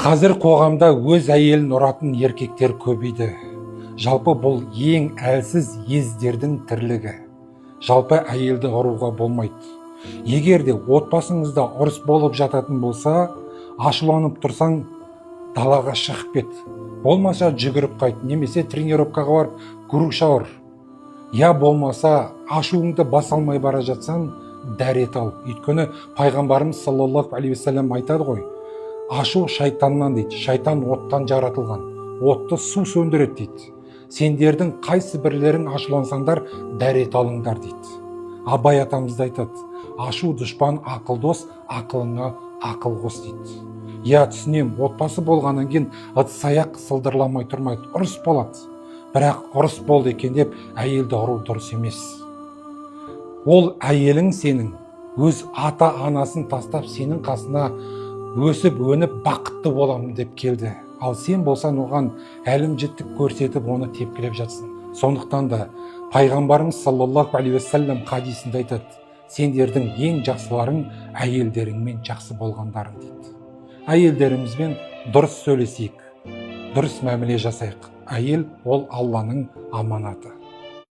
Қазір қоғамда өз әйелін ұратын еркектер көбейді. Жалпы бұл ең әлсіз ездердің тірлігі. Жалпы әйелді ұруға болмайды. Егер де отбасыңызда ұрыс болып жататын болса, ашуланып тұрсаң, далаға шығып кет. Болмаса жүгіріп қайт, немесе тренировкаға барып груш ауыр. Я болмаса ашуыңды баса алмай бара жатсаң, дәрет ал. Өйткені пайғамбарымыз саллаллаху алейхи уассалам айтады ғой, ашу шайтаннан дейді. Шайтан оттан жаратылған. Отты су сөндіреді дейді. Сендердің қайсы бірлерің ашулансаңдар, дәрет алыңдар дейді. Абай атамыз да айтады, ашу дұшпан, ақыл дос, ақылыңа ақыл қос дейді. Я түсінем, отбасы болғаннан кейін ыдыс-аяқ сылдырламай тұрмайды, ұрыс болады. Бірақ ұрыс болды екен деп әйелді ұру дұрыс емес. Ол әйелің сенің өз ата-анасын тастап сенің қасына өсіп өніп бақытты боламын деп келді. Ал сен болсаң оған әлімжеттік көрсетіп оны тепкілеп жатсың. Сондықтан да пайғамбарымыз саллаллаху алейхи уассалам хадисінде айтады, сендердің ең жақсыларың әйелдеріңмен жақсы болғандарың дейді. Әйелдерімізбен дұрыс сөйлесейік, дұрыс мәміле жасайық. Әйел ол Алланың аманаты.